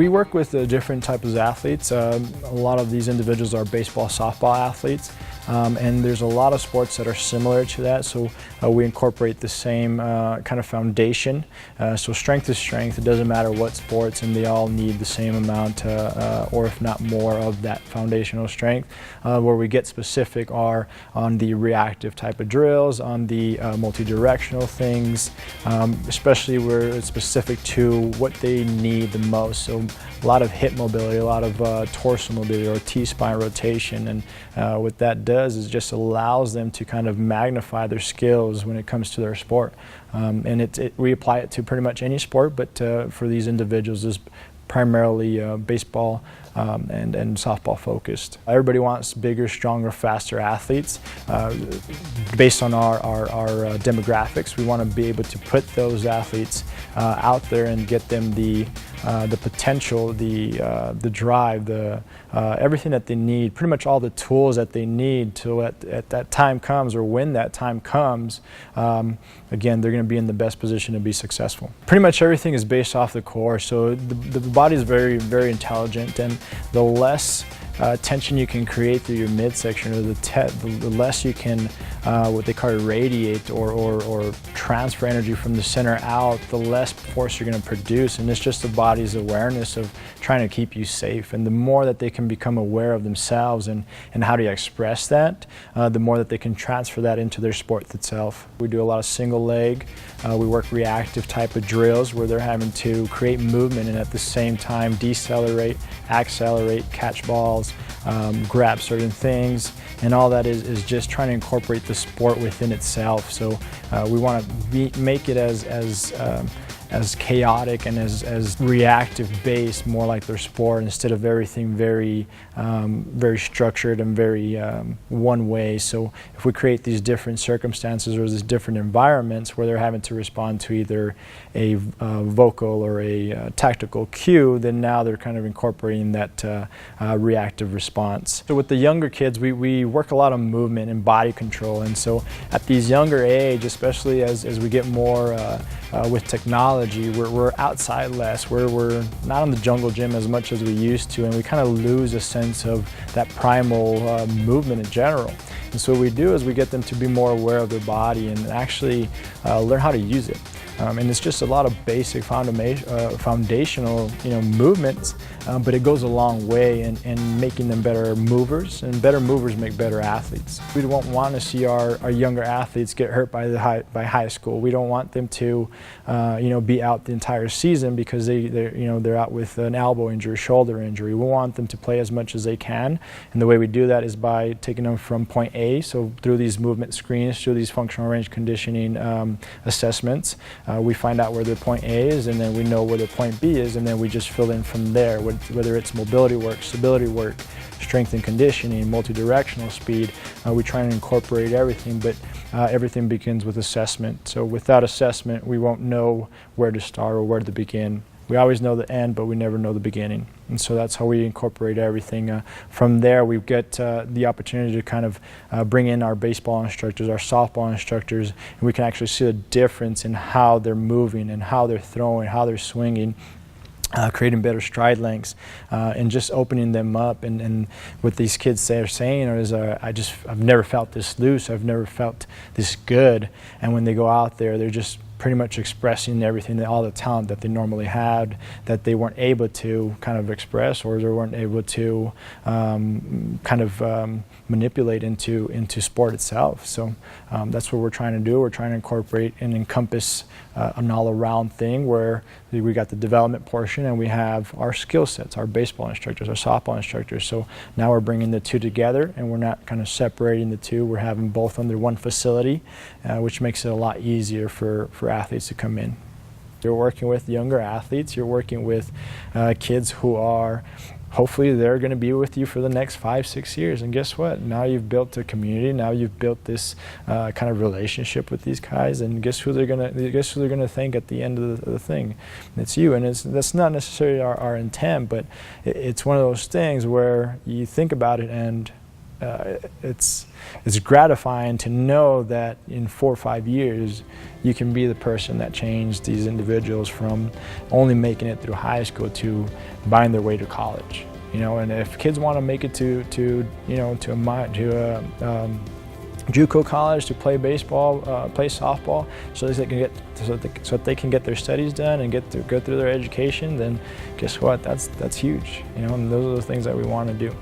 We work with different types of athletes. A lot of these individuals are baseball, softball athletes, and there's a lot of sports that are similar to that, so we incorporate the same kind of foundation. So strength is strength. It doesn't matter what sports, and they all need the same amount or if not more of that foundational strength. Where we get specific are on the reactive type of drills, on the multi-directional things, especially where it's specific to what they need the most. So a lot of hip mobility, a lot of torso mobility or T-spine rotation, and what that does is just allows them to kind of magnify their skills when it comes to their sport. And we apply it to pretty much any sport, but for these individuals is primarily baseball and softball focused. Everybody wants bigger, stronger, faster athletes. Based on our demographics, we want to be able to put those athletes out there and get them the potential, the drive, everything that they need, pretty much all the tools that they need to at that time comes, or when that time comes, again, they're going to be in the best position to be successful. Pretty much everything is based off the core, so the body is very, very intelligent, and the less tension you can create through your midsection, or the less you can what they call radiate or transfer energy from the center out, the less force you're going to produce. And it's just the body's awareness of trying to keep you safe. And the more that they can become aware of themselves and how to express that, the more that they can transfer that into their sport itself. We do a lot of single leg. We work reactive type of drills where they're having to create movement and at the same time decelerate, accelerate, catch balls, grab certain things, and all that is just trying to incorporate the sport within itself. So we want to make it as chaotic and as reactive based, more like their sport, instead of everything very structured and very one way. So if we create these different circumstances or these different environments where they're having to respond to either a vocal or a tactical cue, then now they're kind of incorporating that reactive response. So with the younger kids, we work a lot on movement and body control, and so at these younger age, especially as we get more with technology, we're outside less, we're not in the jungle gym as much as we used to, and we kind of lose a sense of that primal movement in general. And so what we do is we get them to be more aware of their body and actually learn how to use it. And it's just a lot of basic foundational movements, but it goes a long way in making them better movers, and better movers make better athletes. We don't want to see our younger athletes get hurt by high school. We don't want them to be out the entire season because they're out with an elbow injury, shoulder injury. We want them to play as much as they can, and the way we do that is by taking them from point A, so through these movement screens, through these functional range conditioning assessments. We find out where their point A is, and then we know where their point B is, and then we just fill in from there, whether it's mobility work, stability work, strength and conditioning, multi-directional speed. We try and incorporate everything, but everything begins with assessment. So without assessment, we won't know where to start or where to begin. We always know the end, but we never know the beginning. And so that's how we incorporate everything. From there, we get the opportunity to kind of bring in our baseball instructors, our softball instructors, and we can actually see the difference in how they're moving and how they're throwing, how they're swinging. Creating better stride lengths and just opening them up, and what these kids are saying is I've never felt this loose, I've never felt this good. And when they go out there, they're just pretty much expressing everything, all the talent that they normally had, that they weren't able to kind of express, or they weren't able to manipulate into sport itself. So that's what we're trying to do. We're trying to incorporate and encompass an all-around thing where we got the development portion and we have our skill sets, our baseball instructors, our softball instructors. So now we're bringing the two together, and we're not kind of separating the two. We're having both under one facility, which makes it a lot easier for athletes to come in. You're working with younger athletes, you're working with kids who are, hopefully they're going to be with you for the next 5-6 years, and guess what? Now you've built a community, now you've built this kind of relationship with these guys, and guess who they're going to think at the end of the thing? It's you. And that's not necessarily our intent, but it's one of those things where you think about it and it's gratifying to know that in 4 or 5 years you can be the person that changed these individuals from only making it through high school to buying their way to college. You know, and if kids want to make it to a JUCO college to play baseball, play softball, so that they can get their studies done and go through their education, then guess what? That's huge. You know, and those are the things that we want to do.